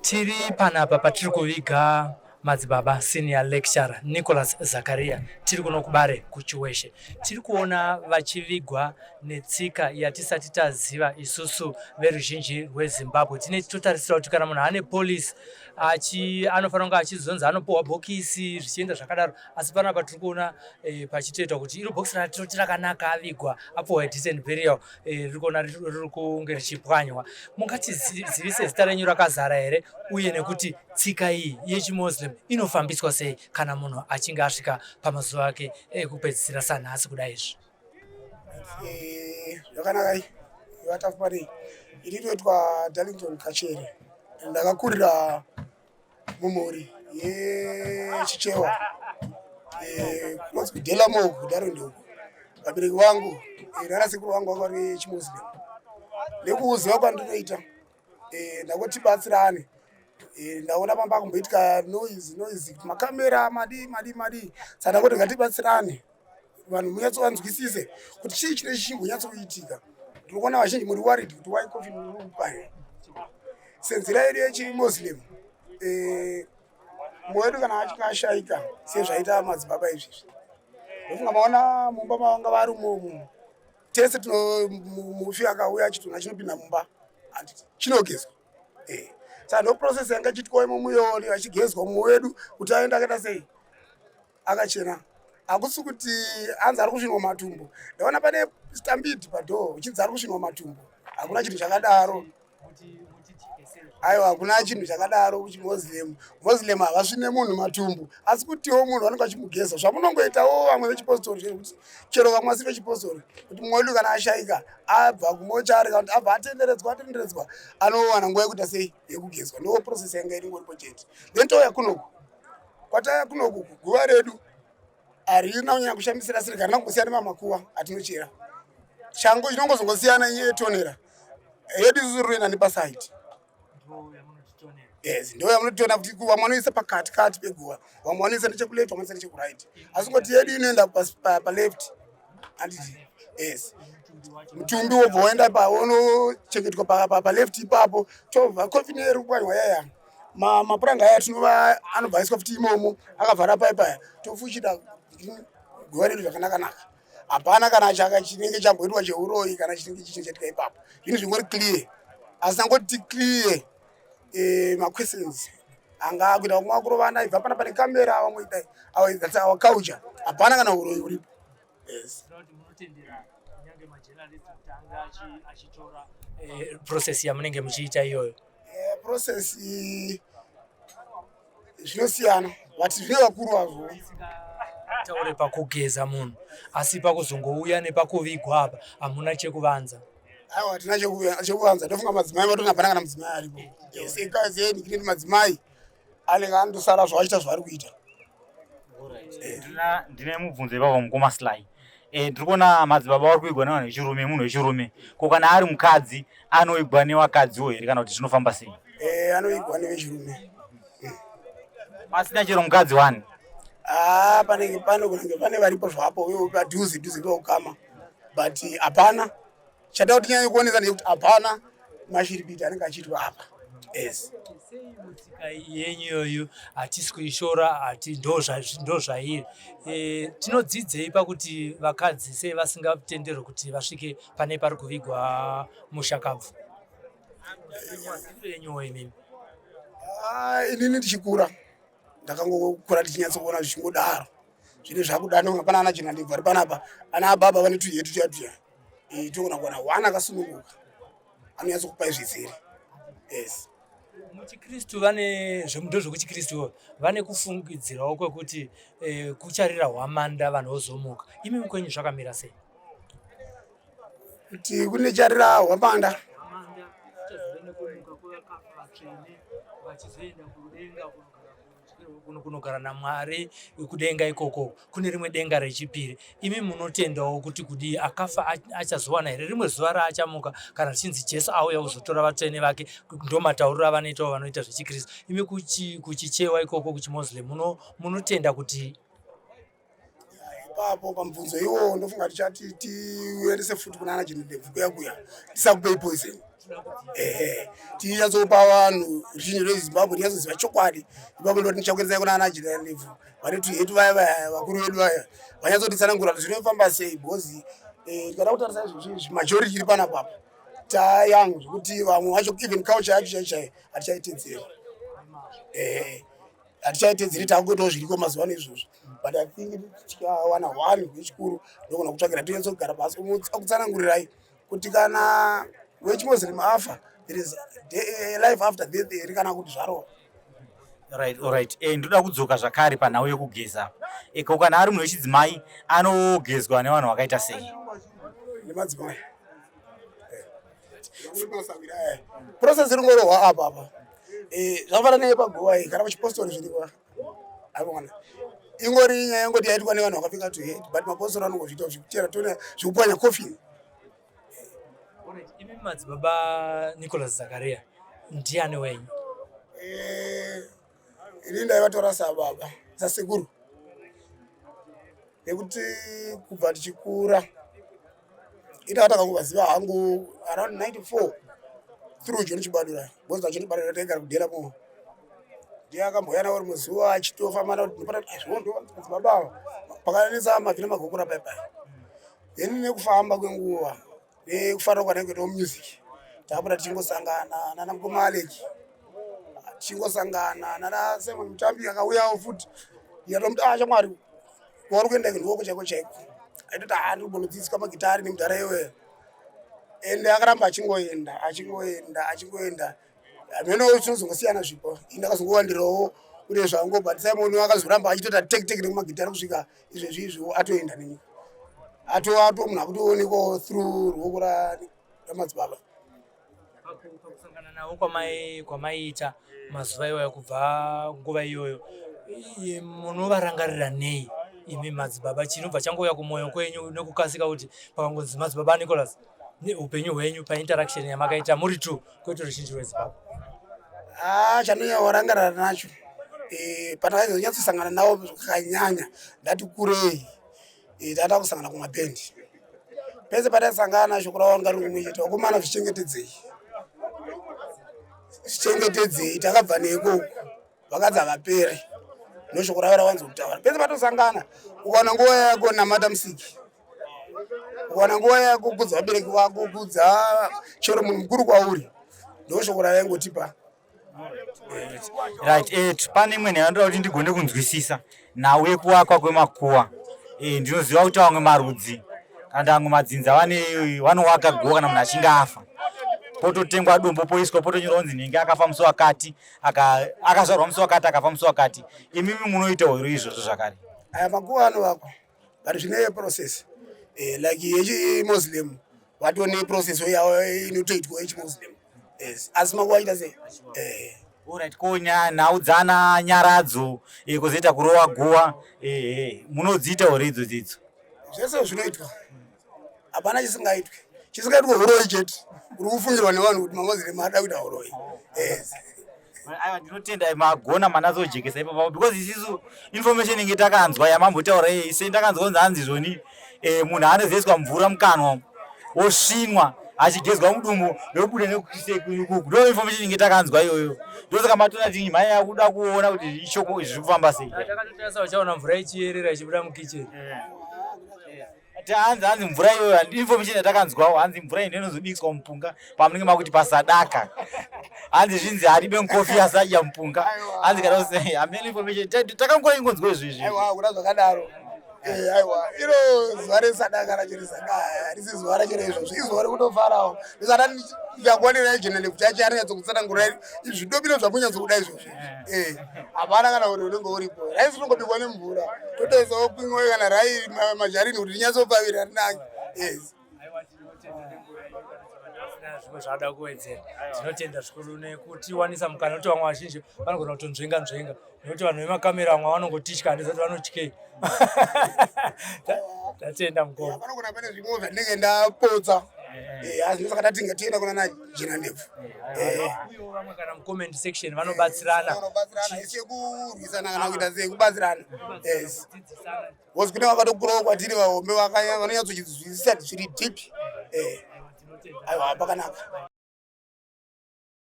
Tiri panapa patiri kuviga madzibaba senior lecturer Nicholas Zakaria tiri kuno kuBare kuChiweshe. Tiri kuona vachivigwa netsika yatisati taziva isusu veruzhinji rweZimbabwe. Totarisira kuti kana munhu ane polisi anofanira kunge achizonzi anopiwa bhokisi zvichienda zvakadaro, asi panapa tiri kuona pachitoita kuti iro bhokisi ratinoti rakanaka avigwa apiwa decent burial riri kuona riri kunge richipwanywa. Mungatizivise zita renyu rakazara here uye nekuti tsika iyi yechiMuslim inofambiswa sei kana munhu achinge asvika pamazuva ake ekupedzisira sanhasi kudai izvi? Zvakanaka vatafumari iritoitwa Darlington Kachere. Ndakakurira mumhuri yechichewa kunonzi Delamo kuDarlington. Vabereki vangu nanasekuru vangu vanga vari vechiMuslim. Nekuziva kwandinoita ndakotibatsirane. Ndaona pamba kumboitika noise makamera madi saka ndakoti ngatibatsirane vanhu munyatsowanzwisise kuti chii chinenge chichimbonyatsokuitika. Tinokuona vazhinji muri worried kuti why COVID pai senzira yedu yechiMuslim mwoyo wedu kana achinge ashayika sezvaita madzibaba izvizvi ndofunga maona mumba mavanga vari umomo tese mufi akauya achitona chinopinda mumba chinogezwa saka ndoprocess yanga ichiitwa imomuyoni achigezwa mumwe wedu kuti aenda akaita sei akachena. Hakusi kuti anzi ari kusvinwa matumbu. Ndaona pane stambidi padhoo uchinzi ari kusvinwa matumbu. Hakuna chinhu chakadaro. Aiwa, hakuna chinhu chakadaro kuchiMuslim. Muslim havasvine munhu matumbu, asi kutiwo munhu anenge achimugeza. Zvamunongoitawo vamwe vechipostori kuti chero vamwe asi vechipostori kuti mumwe wedu kana ashayika abva kumochari kana kuti abva atenderedzwa anowana nguva yekuita sei yekugezwa. Ndo process yanga iringoripo chete. Then touya kunoku. Kwataya kunoku guva redu harina kunyanya kushamisira sirikari kana kungosiyana nemakuva atinochera. Shangu inongozongosiyana yetonera. Yedu isusu rinoenda nepasaiti. Yes, ndo yamunotiona kuti vamwe vanoisa pakati peguva, vamwe vanoisa nechekuleft, vamwe vanoisa nechekuright. Asi ngoti yedu inoenda paleft. Handiti? Yes. Mutumbi wobva waenda unochengetwa paleft ipapo, tobva coffin iri kupwanywa yaya. Mapuranga aya tinova anobva aiswa futi imomo, akavhara paya, tofuchida guva redu zvakanaka. Hapana kana chaka chinenge chamboitwa cheuroyi kana chinenge chichiitika ipapo. Zvinhu zvingori clear. Asi nangoti clear questions anga kuita kumwe kurovana ibva pana pane kamera vamwe idai that's our culture. Hapana kana uroyi uripo. Yes. Process yamunenge muchiita iyoyo. Process zvinosiyana but zvine vakuru vazvo. Taure pakugeza munhu asi pakuzongouya nepakuvigwa apa hamuna chekuvanza. Aiwa, hatina chekuvanza. Ndofunga madzimai vatona hapana kana mudzimai aripo. Sekazi yeni kuti madzimai anenge andosara zvavachita zvavari kuita. Ndine mubvunzo ipapo mukomaslai. Ndiri kuona madzibaba vari kuigwa nevanhu vechirume, munhu wechirume. Ko kana ari mukadzi anoigwa nevakadziwo here kana kuti zvinofamba sei? Anoigwa nevechirume. Pasina chero mukadzi wani? Pane varipo zvapo padhuze pekukama but hapana. Chada kuti nyanye kuonesa ndekuti hapana mashiripiti anenge achiitwa apa. Yes. Mutsika yenyu iyoyo hatisi kuishora, hati ndo zvairi. Tinodzidzei pakuti vakadzi sei vasingatenderwi kuti vasvike pane pari kuvigwa mushakabvu? Inini ndichikura ndakangokura tichinyatsokona zvichingodaro zvine zvakudano. Pana ana chena ndibva ari panapa ana ababa vane tuya togona kuona wana akasununguka anonyatsokupai zvizere. Yes. Muchikristu vane ndo zvekuchikristu vane kufungidzirawo kwekuti kucharira hwamanda vanhu vozomuka. Imi mukwenyu zvakamira sei? Kuti kune charira hwamanda vachizoenda kunogara naMwari kudenga ikoko kune rimwe denga rechipiri. Imi munotendawo kuti kudii akafa achazowana here rimwe zuva raachamuka kana zvichinzi Jesu auya kuzotora vatsvene vake? Ndo matauriro avanoitawo vanoita zvechikristu. Imi kuchichewa ikoko kuchiMuslim munotenda kuti ipapo pamubvunzo iwowo ndofunga tichati tiendese futi kuna ana Jenedebvu kuya tisakupei poison. tinyatsopa vanhu ruzhinji rwezimbabwe rinyazoziva chokwadi ipapo ndo tichakwenzai kuna ana general level varetu yetu vaya vakuru vedu vaya vanyatsotitsanangura kuti zvinofamba sei bhozi tikada kutarisa izvozvi majority iri panapapa tayangu zvekuti vamwe vacho even culture yacho chaichai hatichaitedzeri hatichaitedzeri takungoitawo zviriko mazuva ano izvozvo but I think tikawana hwani hwechikuru ndogona kutsvagira tinyatsogara pasi kutsanangurirai kuti kana wechimuslim afa there is life after death iri kana kuti zvarova. Alright. Ndoda kudzoka zvakare panhau yekugeza. Ko kana ari munhu wechidzimai anogezwa nevanhu vakaita sei? Nemadzimai. Process iri ngorohwa apa. Zvakafanana neyepagowa kana pachipostori zvirikwa. Aibona. Ingori nyaya yangoti yaitwa nevanhu vakapfeka to head but mapostori anongozviita zvikuchera tone zvekupwanya coffin. Imi madzibaba Nicholas Zakaria ndiani wenyu? Ini ndaivatora sababa sasekuru nekuti kubva tichikura indatanga kuvaziva hangu around 94 through John Chibadura bozva Chibadura taigara kudera mo ndiye akamboya nawo muzuva achitofamba nawo ndopata azvondo madzibaba pakanesa mavhiri magokura paipai then nekufamba kwenguva nekufara kwanenge to music tapota tichingosangana nana Mukoma Alec tichingosangana nana Simon Mutambi akauyawo futi ndikatomti chamwari kwari kuenda ndiko chaiko aitoti ndinobonodzidziswa magitari nemudhara iweyo ende akaramba achingoenda ameno tinozongosiyana zvipo ndakazongowandirawo kune zvangu but Simon akazoramba achitota tek nemagitari kusvika izvezvi atoenda nenyika ato munhu akutoonekwawo through ruoko ramadzibaba. Pakusangana nawo kwamaiita mazuva iwayo kubva nguva iyoyo munovarangarira nei imi madzibaba chinobva changouya kumwoyo kwenyu nekukasika kuti pakangonzi madzibaba Nicholas upenyu hwenyu painteraction yamakaita muri tu kwete ruzhinji rweZimbabwe? Chanonyawarangarira nacho pandakazonyatsosangana navo zvakanyanya ndati kurei tata kusangana kumapendi pese patasangana shoko rawo rimwe chete wakomana zvichengetedzei takabva neko vakadza vapere noshoko ravo ravanzokutaura pese patosangana ukaona nguva yako namata musiki ukaona nguva yako kudza vabereki vako kudza chero munhu mukuru kwauri ndoshoko ravaingotipa. Right. Pane imwe ndoda kuti ndigone kunzwisisa nawe yekuwakwa kwemakuwa. Ndinoziva kuti vamwe marudzi kana vamwe madzinza vanowaka guwa kana munhu achinge afa pototengwa dombo poiswa potonyorwa kunzi nenge akafa musi wakati akazvarwa musi wakati akafa musi wakati. Imimi munoitawo izvozvo zvakare? Aya makuwa anovakwa but zvine process like yechimuslim vatone process yawo inotoitwa yechimuslim asi makuwa aita sei. Alright, konya nhau dzana nyaradzo kuzoita kurova guwa munodziita uri idzodzidzo zvese zvinoitwa hapana chisingaitwe uroi chete uri kufungirwa nevanhu kuti mamuslim ada kuita uroi. Aiwa, ndinotenda magona manazojekesa ipapo because isisu information inge takanzwa yamambotaura ise ndakanzwa kunzi hanzi zvoni munhu anozoiswa mvura mukanwa osvinwa achigezwa mudumbu ndobude nekuku ndo information inge takanzwa iyoyo ndosaka matona tingi mai akuda kuona kuti ishoko zviri kufamba sei. Takatotarisa uchaona mvura ichiyerera ichibuda mukicheni. Hanzi mvura iyoyo information yatakanzwawo hanzi mvura iyi inozobikiswa mupunga pamunenge makuti pasadaka hanzi zvinzi haribe nkofi asadya mupunga hanzi kana kuti hamene information takangora ingonzwa izvizvi. Aiwa kuda zvakadaro. Aiwa iro zuva resadaka racho harisi zuva racho izvozvo izuva rekutofarawo ndisada ndikakuonera ijenene kuti achi arinyatsokutsanaangura zvidobiro zvamunyatsokuda izvozvo hapana kana kuti unenge uripo raisi rinongobikwa nemvura totoisawo kwimwe kana rai majarini kuti rinyatsopfavira rinange. Zvimwe zvada kuwedzera tinotenda zvikuru nekuti wanisa mukana kuti vamwe vazhinji vanogona kutonzvenga nekuti vanhu vemakamera vamwe vanongotitya handizati vanotyei. Tatenda Mukoma. Panogona pane zvimwe zvandinenge ndapotsa asi ndosaka tatinga tienda kuna Jina Ndebvu. Vamwe kana mucomment section vanobatsirana ise kurwisana kana kuita sei kubatsirana. Wozi kune vakatokurawo kwatiri vahombe vanonyatsochidzidzisa zviri deep. Aiwa pakanaka.